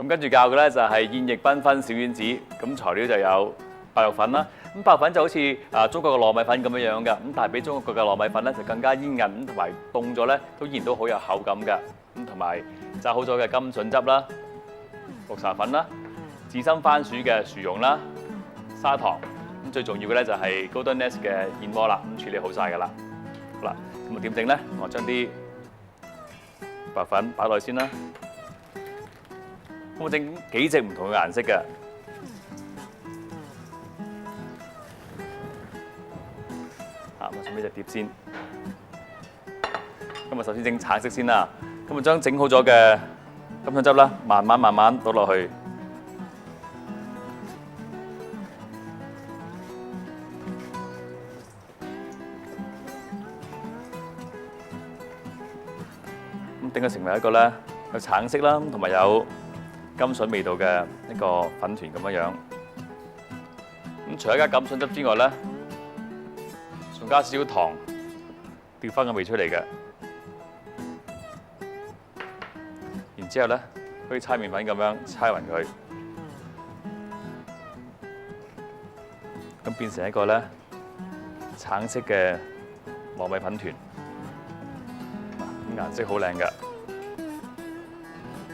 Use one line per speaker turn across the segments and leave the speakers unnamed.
咁跟住教嘅咧就係燕翼繽紛小丸子，咁材料就有白肉粉啦。咁白肉粉就好似中國嘅糯米粉咁樣樣嘅，咁但係比中國嘅糯米粉咧就更加煙韌，同埋凍咗咧都依然都好有口感嘅。咁同埋炸好咗嘅甘筍汁啦、綠茶粉啦、紫心番薯嘅薯蓉啦、砂糖。咁最重要嘅咧就係 Golden Nest 嘅燕窩啦，咁處理好晒㗎啦。好啦，咁啊點整咧？我將啲白粉擺落去先啦。咁我整幾隻唔同嘅顏色嘅。我準備隻碟先。咁啊，首先整橙色先啦。咁啊，將整好咗嘅甘筍汁啦，慢慢倒落去。咁整佢成為一個咧有橙色啦，同埋有甘筍味道嘅一個粉團咁樣樣。咁除咗加甘筍汁之外咧，仲加少少糖，調翻個味出嚟嘅。然之後咧，好似搓麵粉咁樣搓勻佢，咁變成一個咧橙色嘅糯米粉團。咁顏色好靚嘅，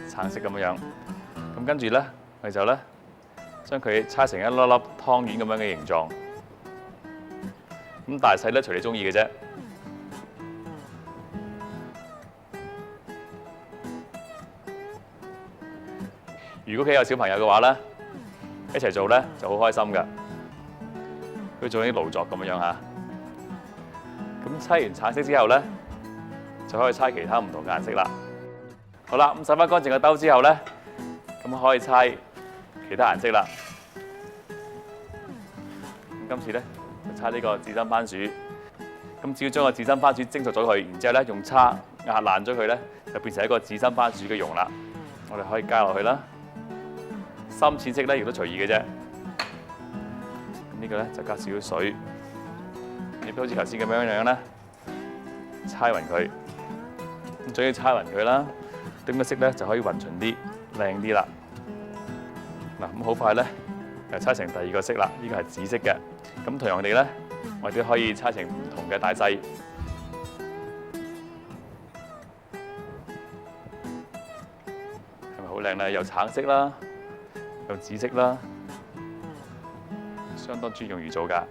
橙色咁樣樣。咁跟住咧，我哋就咧將佢搓成一粒粒湯圓咁樣嘅形狀。咁大細咧，隨你中意嘅啫。如果屋企有小朋友嘅話咧，一齊做咧就好開心㗎。佢做啲勞作咁樣樣嚇。咁搓完橙色之後咧，就可以搓其他唔同顏色啦。好啦，咁洗翻乾淨個兜之後咧，咁可以搓其他顏色啦。咁今次咧，搓呢個紫心番薯，咁只要將個紫心番薯蒸熟咗佢，然之後咧用叉壓爛咗佢咧，就變成一個紫心番薯嘅蓉啦。我哋可以加落去啦，深淺色咧亦都隨意嘅啫。咁呢個咧就加少少水，亦都好似頭先咁樣樣咧，搓勻佢。咁最要搓勻佢啦，點嘅色咧就可以勻循啲，靚啲啦。嗱，咁好快咧，又搓成第二個色啦。呢個係紫色嘅。咁同樣地咧，我哋都可以搓成唔同嘅大細。係咪好靚咧？有橙色啦，有紫色啦，相當之容易做㗎。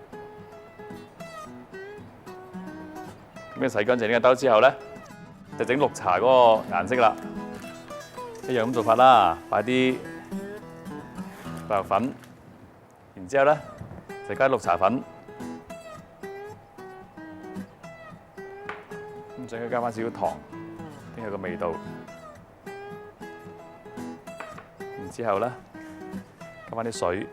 咁洗乾淨呢個兜之後咧，就整綠茶嗰個顏色啦。一樣咁做法啦，擺啲白肉粉，然之後咧就加綠茶粉，咁再加翻少少糖，先有個味道。然之後咧加翻啲水，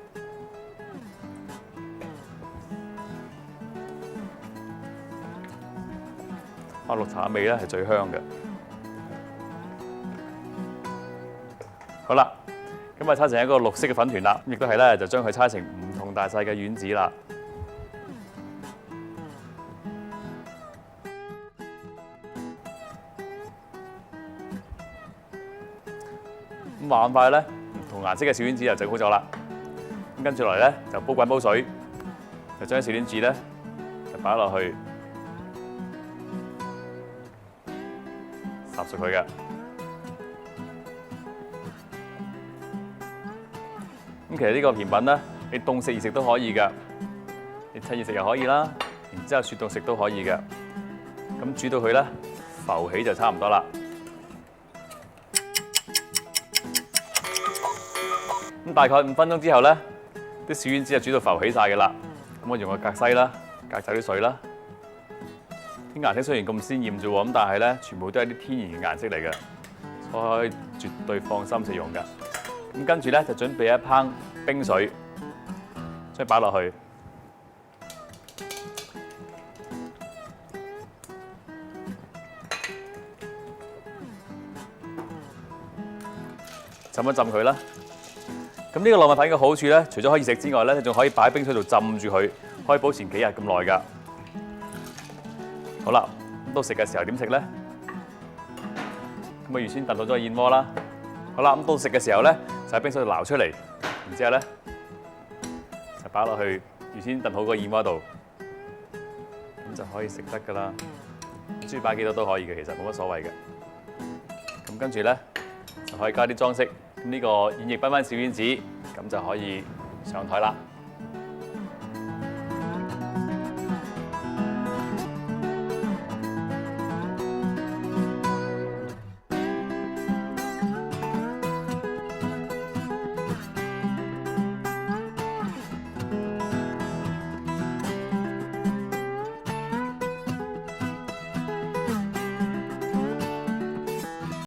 綠茶味咧係最香嘅。好啦，咁啊搓成一個綠色嘅粉團啦，亦都係咧就將佢搓成唔同大細嘅丸子啦。咁玩快咧，唔同顏色嘅小丸子就整好咗啦。咁跟住落嚟咧就煲滾煲水，就將小丸子咧就擺落去。烚熟佢嘅，咁其實呢個甜品咧，你凍食熱食都可以嘅，你趁熱食又可以啦，然之後雪凍食都可以嘅。咁煮到佢咧浮起就差唔多啦。咁大概5分鐘之後咧，啲小丸子就煮到浮起晒嘅啦。咁我用個格篩啦，隔走啲水啦。啲顏色雖然咁鮮豔啫喎，咁但係咧全部都係啲天然嘅顏色嚟嘅，所以絕對放心食用㗎。咁跟住咧就準備一烹冰水，將佢擺落去，浸一浸佢啦。咁呢個糯米粉嘅好處咧，除咗可以食之外咧，你仲可以擺喺冰水度浸住佢，可以保存幾日咁耐㗎。好啦，到食嘅時候點食咧？咁啊預先燉好咗燕窩啦，好啦，咁到食嘅時候咧，就喺冰水度撈出嚟，然之後咧就擺落去預先燉好個燕窩度，咁就可以食得㗎啦。中意擺幾多都可以嘅，其實冇乜所謂嘅。咁跟住咧就可以加啲裝飾，呢個演繹繽紛小丸子，咁就可以上台啦。